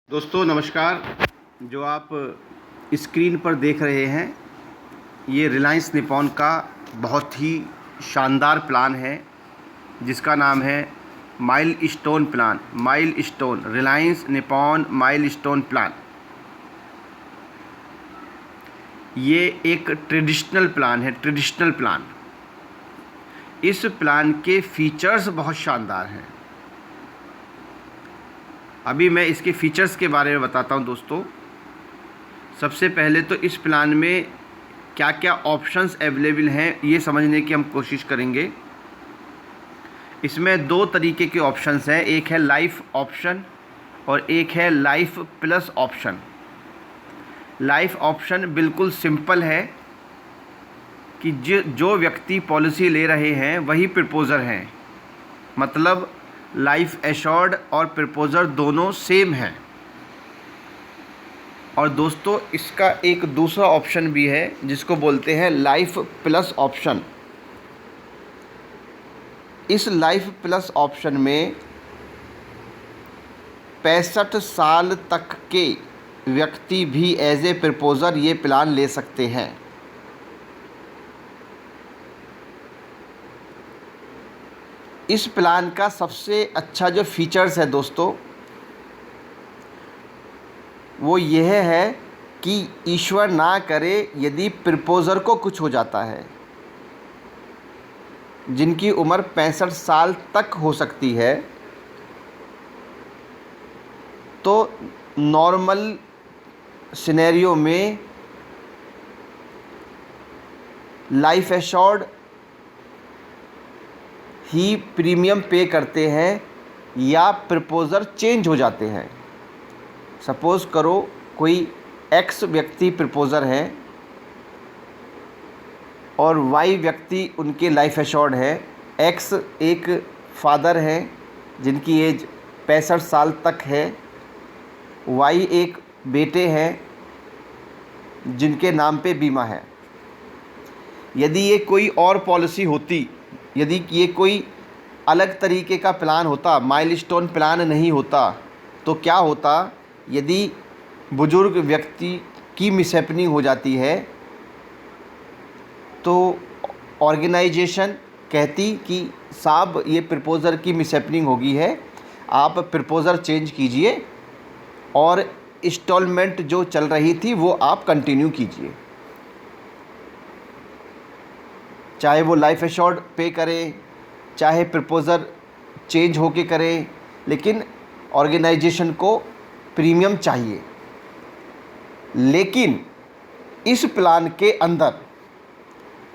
दोस्तों नमस्कार। जो आप स्क्रीन पर देख रहे हैं ये रिलायंस निपॉन का बहुत ही शानदार प्लान है जिसका नाम है milestone plan. Milestone Reliance Nippon milestone plan. ये एक ट्रेडिशनल प्लान है। Traditional plan. इस प्लान के फीचर्स बहुत शानदार हैं। अभी मैं इसके फ़ीचर्स के बारे में बताता हूं दोस्तों। सबसे पहले तो इस प्लान में क्या क्या ऑप्शंस अवेलेबल हैं ये समझने की हम कोशिश करेंगे। इसमें दो तरीके के ऑप्शंस हैं, एक है लाइफ ऑप्शन और एक है life plus option. Life option बिल्कुल सिंपल है कि जो व्यक्ति पॉलिसी ले रहे हैं वही प्रपोज़र हैं, मतलब लाइफ एश्योर्ड और प्रपोज़र दोनों सेम हैं। और दोस्तों इसका एक दूसरा ऑप्शन भी है जिसको बोलते हैं लाइफ प्लस ऑप्शन। इस लाइफ प्लस ऑप्शन में 65 साल तक के व्यक्ति भी एज ए प्रपोज़र ये प्लान ले सकते हैं। इस प्लान का सबसे अच्छा जो फीचर्स है दोस्तों वो यह है कि ईश्वर ना करे यदि प्रपोज़र को कुछ हो जाता है, जिनकी उम्र 65 साल तक हो सकती है, तो नॉर्मल सिनेरियो में लाइफ एश्योर्ड ही प्रीमियम पे करते हैं या प्रपोज़र चेंज हो जाते हैं। सपोज़ करो कोई एक्स व्यक्ति प्रपोज़र है और वाई व्यक्ति उनके लाइफ एश्योर्ड है। एक्स एक फादर है जिनकी एज 65 साल तक है, वाई एक बेटे हैं जिनके नाम पे बीमा है। यदि ये कोई और पॉलिसी होती, यदि ये कोई अलग तरीके का प्लान होता, माइलस्टोन प्लान नहीं होता, तो क्या होता? यदि बुजुर्ग व्यक्ति की मिसहैपनिंग हो जाती है तो ऑर्गेनाइजेशन कहती कि साहब ये प्रपोज़र की मिसहैपनिंग होगी है, आप प्रपोज़र चेंज कीजिए और इंस्टॉलमेंट जो चल रही थी वो आप कंटिन्यू कीजिए, चाहे वो लाइफ एश्योर्ड पे करें चाहे प्रपोज़र चेंज होके करें, लेकिन ऑर्गेनाइजेशन को प्रीमियम चाहिए। लेकिन इस प्लान के अंदर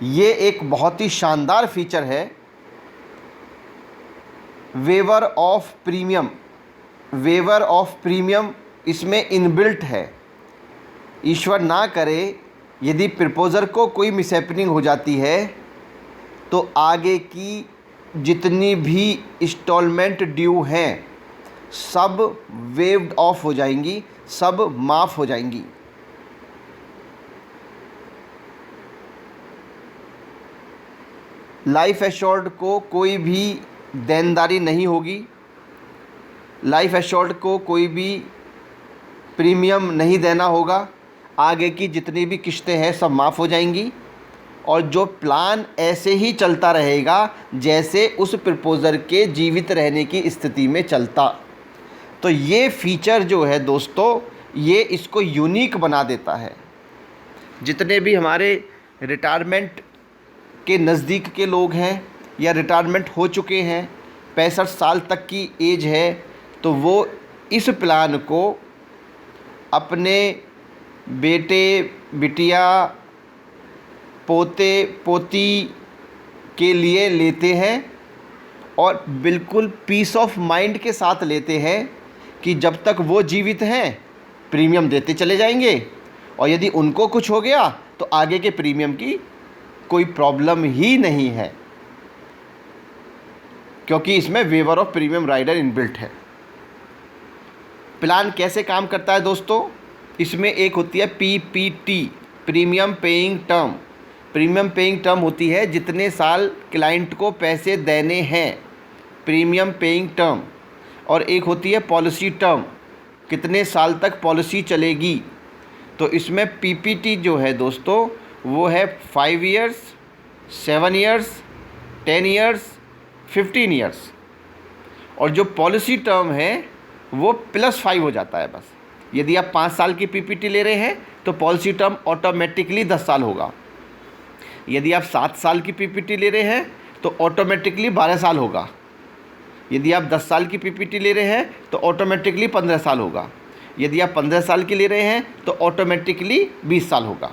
ये एक बहुत ही शानदार फीचर है, waiver of premium. Waiver of premium इसमें इनबिल्ट है। ईश्वर ना करे यदि प्रपोज़र को कोई मिसहैपनिंग हो जाती है तो आगे की जितनी भी इंस्टॉलमेंट ड्यू हैं सब वेव्ड ऑफ हो जाएंगी, सब माफ़ हो जाएंगी। लाइफ एश्योर्ड को कोई भी देनदारी नहीं होगी, लाइफ एश्योर्ड को कोई भी प्रीमियम नहीं देना होगा, आगे की जितनी भी किस्तें हैं सब माफ़ हो जाएंगी और जो प्लान ऐसे ही चलता रहेगा जैसे उस प्रपोज़र के जीवित रहने की स्थिति में चलता। तो ये फीचर जो है दोस्तों ये इसको यूनिक बना देता है। जितने भी हमारे रिटायरमेंट के नज़दीक के लोग हैं या रिटायरमेंट हो चुके हैं, 65 साल तक की एज है, तो वो इस प्लान को अपने बेटे बिटिया पोते पोती के लिए लेते हैं और बिल्कुल पीस ऑफ माइंड के साथ लेते हैं कि जब तक वो जीवित हैं प्रीमियम देते चले जाएंगे और यदि उनको कुछ हो गया तो आगे के प्रीमियम की कोई प्रॉब्लम ही नहीं है, क्योंकि इसमें waiver of premium rider inbuilt है। प्लान कैसे काम करता है दोस्तों? इसमें एक होती है PPT, premium paying term. Premium paying term होती है जितने साल क्लाइंट को पैसे देने हैं, प्रीमियम पेइंग टर्म। और एक होती है पॉलिसी टर्म, कितने साल तक पॉलिसी चलेगी, तो इसमें पीपीटी जो है दोस्तों वो है 5 ईयर्स, 7 ईयर्स, 10 ईयर्स, 15 ईयर्स, और जो पॉलिसी टर्म है वो +5 हो जाता है बस। यदि आप 5 साल की पीपीटी ले रहे हैं तो पॉलिसी टर्म ऑटोमेटिकली 10 साल होगा। यदि आप 7 साल की पीपीटी ले रहे हैं तो ऑटोमेटिकली 12 साल होगा। यदि आप 10 साल की पीपीटी ले रहे हैं तो ऑटोमेटिकली 15 साल होगा। यदि आप 15 साल की ले रहे हैं तो ऑटोमेटिकली 20 साल होगा।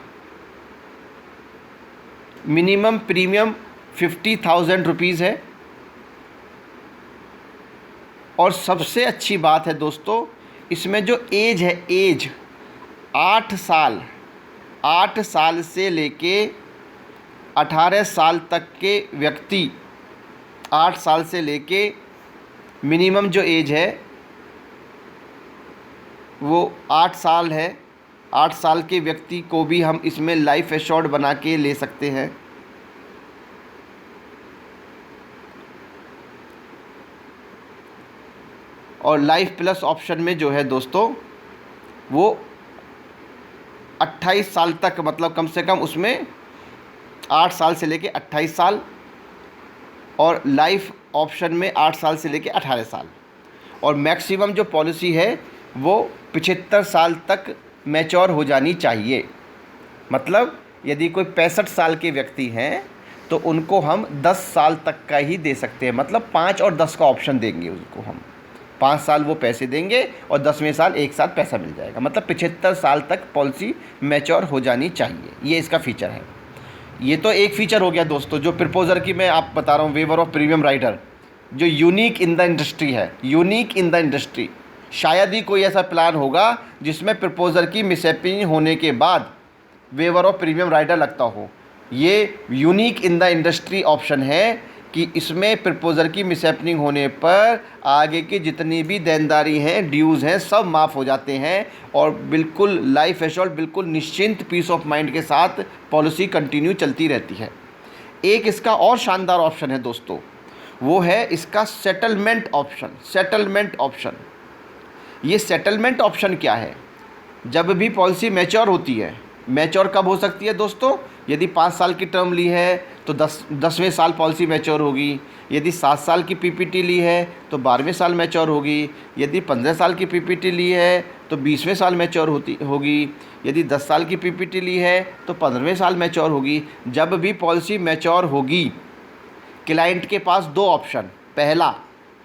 मिनिमम प्रीमियम 50,000 रुपीज़ है। और सबसे अच्छी बात है दोस्तों, इसमें जो एज है, एज 8 साल से लेके 18 साल तक के व्यक्ति, 8 साल से लेके मिनिमम जो एज है वो 8 साल है। 8 साल के व्यक्ति को भी हम इसमें लाइफ एश्योर्ड बना के ले सकते हैं। और लाइफ प्लस ऑप्शन में जो है दोस्तों वो 28 साल तक, मतलब कम से कम उसमें 8 साल से लेके 28 साल, और लाइफ ऑप्शन में 8 साल से लेके 18 साल। और मैक्सिमम जो पॉलिसी है वो 75 साल तक मैच्योर हो जानी चाहिए। मतलब यदि कोई 65 साल के व्यक्ति हैं तो उनको हम 10 साल तक का ही दे सकते हैं। मतलब 5 और 10 का ऑप्शन देंगे उनको हम। 5 साल वो पैसे देंगे और 10वें साल एक साथ पैसा मिल जाएगा। मतलब 75 साल तक पॉलिसी मैच्योर हो जानी चाहिए। ये इसका फ़ीचर है। ये तो एक फ़ीचर हो गया दोस्तों जो प्रपोज़र की मैं आप बता रहा हूँ, वेवर ऑफ प्रीमियम राइडर, जो यूनिक इन द इंडस्ट्री है। यूनिक इन द इंडस्ट्री, शायद ही कोई ऐसा प्लान होगा जिसमें प्रपोज़र की मिसहैपनिंग होने के बाद वेवर ऑफ प्रीमियम राइडर लगता हो। ये unique in the industry option है कि इसमें प्रपोज़र की मिसहैपनिंग होने पर आगे की जितनी भी देनदारी हैं, ड्यूज़ हैं, सब माफ़ हो जाते हैं और बिल्कुल लाइफ एश्योर्ड, बिल्कुल निश्चिंत, पीस ऑफ माइंड के साथ पॉलिसी कंटिन्यू चलती रहती है। एक इसका और शानदार ऑप्शन है दोस्तों, वो है इसका सेटलमेंट ऑप्शन। सेटलमेंट ऑप्शन, ये सेटलमेंट ऑप्शन क्या है? जब भी पॉलिसी मैच्योर होती है, मैच्योर कब हो सकती है दोस्तों? यदि 5 साल की टर्म ली है तो 10वें साल पॉलिसी मैच्योर होगी। यदि 7 साल की पीपीटी ली है तो 12वें साल मैच्योर होगी। यदि 15 साल की पीपीटी ली है तो 20वें साल मैच्योर होगी। यदि 10 साल की पीपीटी ली है तो 15वें साल मैच्योर होगी। जब भी पॉलिसी मैच्योर होगी, क्लाइंट के पास 2 ऑप्शन। पहला,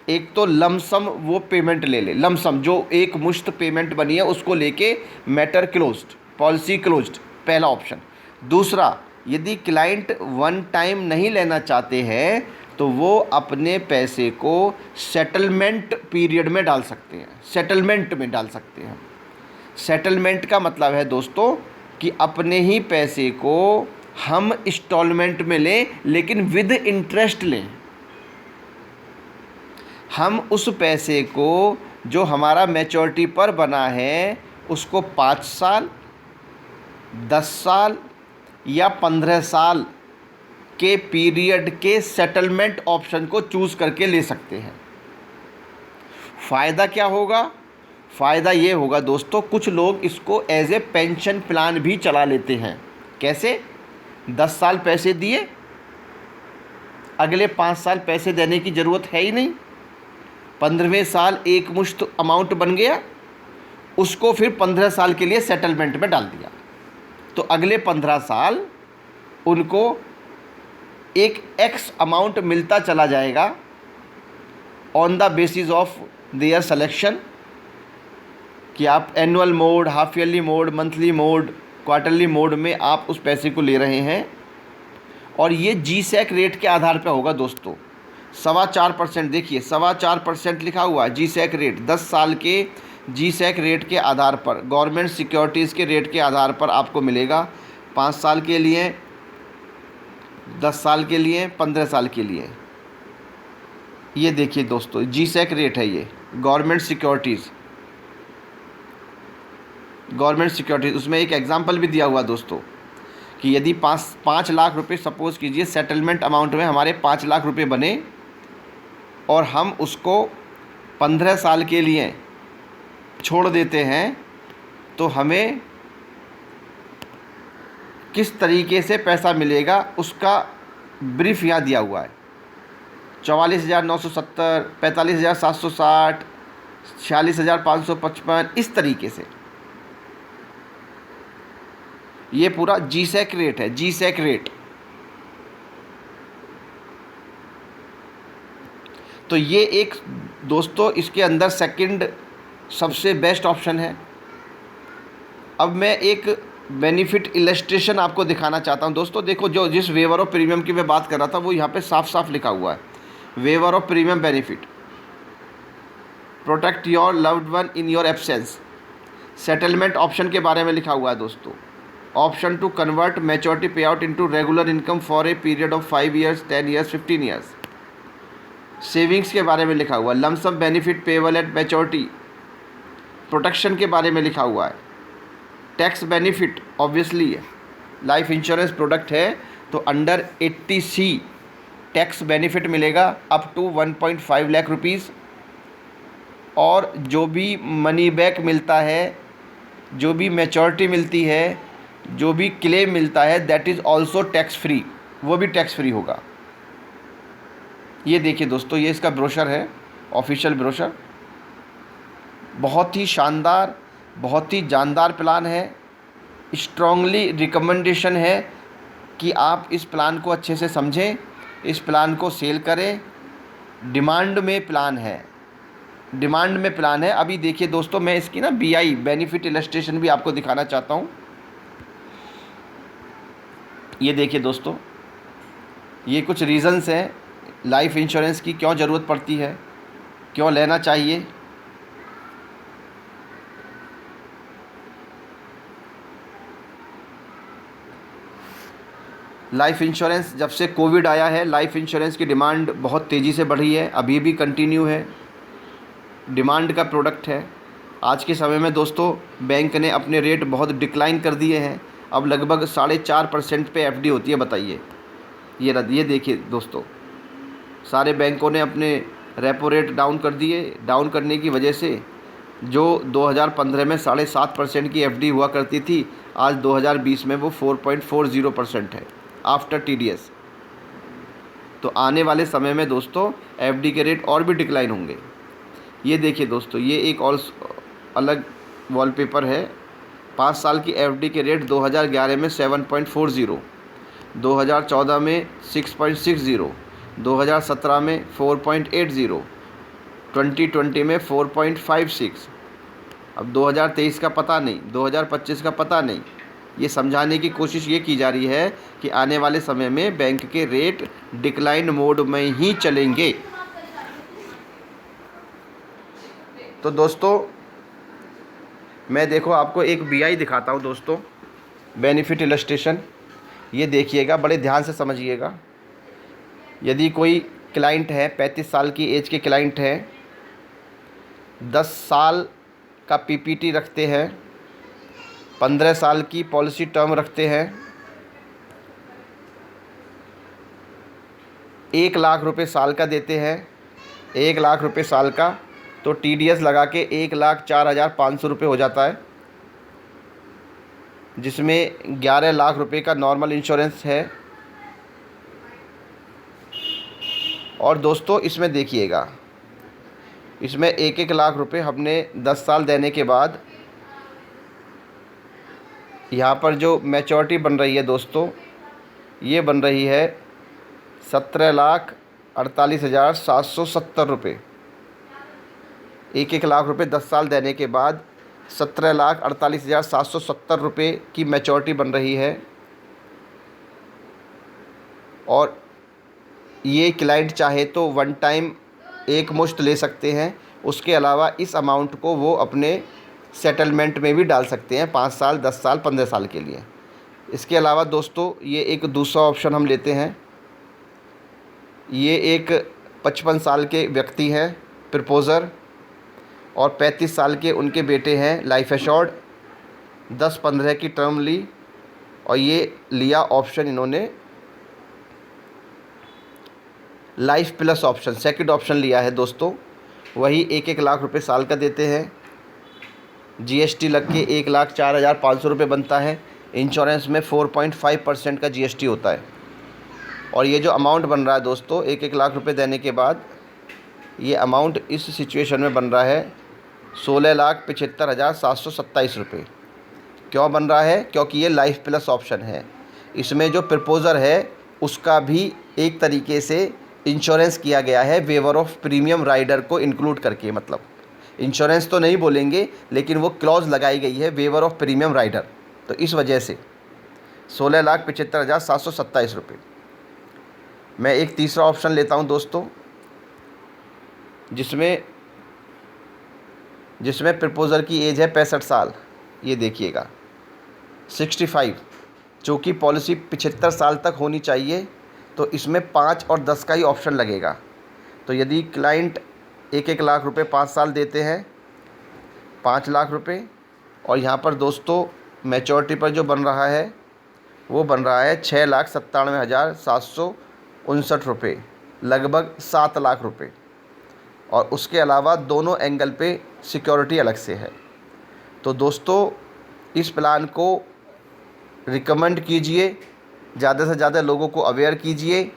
एक तो लमसम वो पेमेंट ले ले, लमसम जो एक मुश्त पेमेंट बनी है उसको लेके मैटर क्लोज्ड, पॉलिसी क्लोज्ड, पहला ऑप्शन। दूसरा, यदि क्लाइंट वन टाइम नहीं लेना चाहते हैं तो वो अपने पैसे को सेटलमेंट पीरियड में डाल सकते हैं, सेटलमेंट में डाल सकते हैं। सेटलमेंट का मतलब है दोस्तों कि अपने ही पैसे को हम इंस्टॉलमेंट में लें, लेकिन विद इंटरेस्ट लें। हम उस पैसे को जो हमारा मैच्योरिटी पर बना है उसको 5 साल, 10 साल या 15 साल के पीरियड के सेटलमेंट ऑप्शन को चूज़ करके ले सकते हैं। फ़ायदा क्या होगा? फ़ायदा ये होगा दोस्तों, कुछ लोग इसको एज ए पेंशन प्लान भी चला लेते हैं। कैसे? 10 साल पैसे दिए, अगले 5 साल पैसे देने की ज़रूरत है ही नहीं, 15वें साल एक मुश्त अमाउंट बन गया, उसको फिर 15 साल के लिए सेटलमेंट में डाल दिया, तो अगले 15 साल उनको एक एक्स अमाउंट मिलता चला जाएगा on the basis of their selection, कि आप annual mode, half yearly mode, monthly mode, quarterly mode में आप उस पैसे को ले रहे हैं। और ये जीसैक रेट के आधार पर होगा दोस्तों। 4.25%, देखिए 4.25% लिखा हुआ है जीसैक रेट। 10 साल के जीसैक रेट के आधार पर, गवर्नमेंट सिक्योरिटीज़ के रेट के आधार पर आपको मिलेगा। 5 साल के लिए, 10 साल के लिए, 15 साल के लिए। ये देखिए दोस्तों जीसैक रेट है ये, गवर्नमेंट सिक्योरिटीज़, उसमें एक एग्जांपल भी दिया हुआ दोस्तों कि यदि 5 लाख रुपए, सपोज़ कीजिए सेटलमेंट अमाउंट में हमारे 5 लाख रुपए बने और हम उसको 15 साल के लिए छोड़ देते हैं तो हमें किस तरीके से पैसा मिलेगा उसका ब्रीफ यहाँ दिया हुआ है। 44,970, 45,760, 46,555, इस तरीके से ये पूरा जीसैक रेट है, जीसैक रेट। तो ये एक दोस्तों इसके अंदर सेकंड सबसे बेस्ट ऑप्शन है। अब मैं एक बेनिफिट इलस्ट्रेशन आपको दिखाना चाहता हूं दोस्तों। देखो, जो जिस वेवर ऑफ प्रीमियम की मैं बात कर रहा था वो यहाँ पे साफ साफ लिखा हुआ है, waiver of premium benefit, protect your loved one in your absence. Settlement option के बारे में लिखा हुआ है दोस्तों, option to convert maturity pay out into regular income for a period of 5 years, 10 years, 15 years. Savings के बारे में लिखा हुआ है, lump sum benefit payable at maturity, protection के बारे में लिखा हुआ है, टैक्स बेनिफिट ऑब्वियसली है, लाइफ इंश्योरेंस प्रोडक्ट है तो अंडर 80C टैक्स बेनिफिट मिलेगा अप टू 1.5 लाख रुपीज़। और जो भी मनी बैक मिलता है, जो भी मैच्योरिटी मिलती है, जो भी क्लेम मिलता है, that is also tax free, वो भी टैक्स फ्री होगा। ये देखिए दोस्तों, ये इसका ब्रोशर है, ऑफिशियल ब्रोशर। बहुत ही शानदार, बहुत ही जानदार प्लान है। स्ट्रॉन्गली रिकमेंडेशन है कि आप इस प्लान को अच्छे से समझें, इस प्लान को सेल करें। डिमांड में प्लान है, डिमांड में प्लान है। अभी देखिए दोस्तों, मैं इसकी ना BI बेनिफिट इलस्ट्रेशन भी आपको दिखाना चाहता हूँ। ये देखिए दोस्तों, ये कुछ रीज़न्स हैं लाइफ इंश्योरेंस की, क्यों ज़रूरत पड़ती है, क्यों लेना चाहिए। लाइफ इंश्योरेंस जब से कोविड आया है, लाइफ इंश्योरेंस की डिमांड बहुत तेज़ी से बढ़ी है, अभी भी कंटिन्यू है, डिमांड का प्रोडक्ट है। आज के समय में दोस्तों बैंक ने अपने रेट बहुत डिक्लाइन कर दिए हैं, अब लगभग 4.5% पे FD होती है, बताइए। ये देखिए दोस्तों, सारे बैंकों ने अपने रेपो रेट डाउन कर दिए। डाउन करने की वजह से जो 2015 में 7.5% की FD हुआ करती थी, आज 2020 में वो 4.40% है आफ्टर TDS। तो आने वाले समय में दोस्तों FD के रेट और भी डिक्लाइन होंगे। ये देखिए दोस्तों, ये एक और अलग वॉलपेपर है। 5 साल की FD के रेट 2011 में 7.40, 2014 में 6.60, 2017 में 4.80, 2020 में 4.56। अब 2023 का पता नहीं, 2025 का पता नहीं। ये समझाने की कोशिश ये की जा रही है कि आने वाले समय में बैंक के रेट डिक्लाइन मोड में ही चलेंगे। तो दोस्तों मैं देखो आपको एक BI दिखाता हूँ दोस्तों, बेनिफिट इलस्ट्रेशन। ये देखिएगा, बड़े ध्यान से समझिएगा। यदि कोई क्लाइंट है, 35 साल की एज के क्लाइंट हैं, 10 साल का PPT रखते हैं, 15 साल की पॉलिसी टर्म रखते हैं, 1 लाख रुपए साल का देते हैं, 1 लाख रुपए साल का, तो TDS लगा के 1,04,500 रुपये हो जाता है, जिसमें 11 लाख रुपए का नॉर्मल इंश्योरेंस है। और दोस्तों इसमें देखिएगा, इसमें 1-1 लाख रुपए हमने 10 साल देने के बाद यहाँ पर जो मैच्योरिटी बन रही है दोस्तों, ये बन रही है 17,48,770 रुपये। 1-1 लाख रुपए 10 साल देने के बाद 17,48,770 रुपये की मैच्योरिटी बन रही है। और ये क्लाइंट चाहे तो वन टाइम एक मुश्त ले सकते हैं, उसके अलावा इस अमाउंट को वो अपने सेटलमेंट में भी डाल सकते हैं 5 साल, 10 साल, 15 साल के लिए। इसके अलावा दोस्तों ये एक दूसरा ऑप्शन हम लेते हैं। ये एक 55 साल के व्यक्ति हैं प्रपोज़र, और 35 साल के उनके बेटे हैं लाइफ एश्योर्ड, 10-15 की टर्म ली, और ये लिया ऑप्शन इन्होंने life plus option, second option लिया है दोस्तों। वही 1-1 लाख रुपए साल का देते हैं, जीएसटी लग के 1,04,500 रुपये बनता है। इंश्योरेंस में 4.5% का जीएसटी होता है। और ये जो अमाउंट बन रहा है दोस्तों 1-1 लाख रुपए देने के बाद, ये अमाउंट इस सिचुएशन में बन रहा है 16,75,727 रुपये। क्यों बन रहा है? क्योंकि ये लाइफ प्लस ऑप्शन है। इसमें जो प्रपोज़र है उसका भी एक तरीके से इंश्योरेंस किया गया है वेवर ऑफ प्रीमियम राइडर को इंक्लूड करके, मतलब इंश्योरेंस तो नहीं बोलेंगे लेकिन वो क्लॉज लगाई गई है वेवर ऑफ प्रीमियम राइडर। तो इस वजह से 16,75,727 रुपये। मैं एक तीसरा ऑप्शन लेता हूं दोस्तों, जिसमें प्रपोज़र की एज है 65 साल। ये देखिएगा 65, चूँकि पॉलिसी 75 साल तक होनी चाहिए तो इसमें 5 और 10 का ही ऑप्शन लगेगा। तो यदि क्लाइंट 1-1 लाख रुपए 5 साल देते हैं, 5 लाख रुपए, और यहाँ पर दोस्तों मैच्योरिटी पर जो बन रहा है वो बन रहा है 6,97,759 रुपये, लगभग 7 लाख रुपए। और उसके अलावा दोनों एंगल पे सिक्योरिटी अलग से है। तो दोस्तों इस प्लान को रिकमेंड कीजिए, ज़्यादा से ज़्यादा लोगों को अवेयर कीजिए।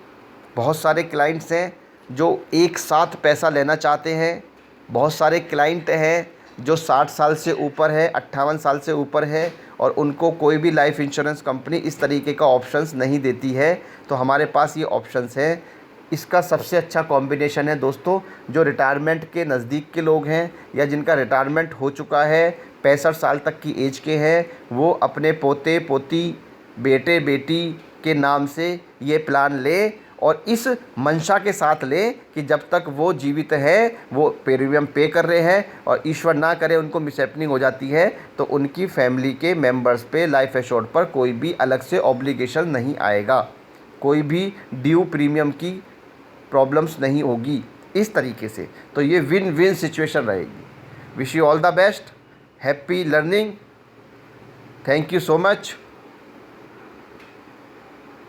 बहुत सारे क्लाइंट्स हैं जो एक साथ पैसा लेना चाहते हैं, बहुत सारे क्लाइंट हैं जो 60 साल से ऊपर है, 58 साल से ऊपर है, और उनको कोई भी लाइफ इंश्योरेंस कंपनी इस तरीके का ऑप्शंस नहीं देती है। तो हमारे पास ये ऑप्शंस हैं। इसका सबसे अच्छा कॉम्बिनेशन है दोस्तों, जो रिटायरमेंट के नज़दीक के लोग हैं या जिनका रिटायरमेंट हो चुका है, 65 साल तक की एज के हैं, वो अपने पोते पोती, बेटे बेटी के नाम से ये प्लान ले, और इस मंशा के साथ ले कि जब तक वो जीवित है वो प्रीमियम पे कर रहे हैं, और ईश्वर ना करे उनको मिसहैपनिंग हो जाती है तो उनकी फैमिली के मेंबर्स पे लाइफ एश्योर्ड पर कोई भी अलग से ऑब्लिगेशन नहीं आएगा, कोई भी ड्यू प्रीमियम की प्रॉब्लम्स नहीं होगी इस तरीके से। तो ये विन विन सिचुएशन रहेगी। Wish you all the best, happy learning, thank you so much.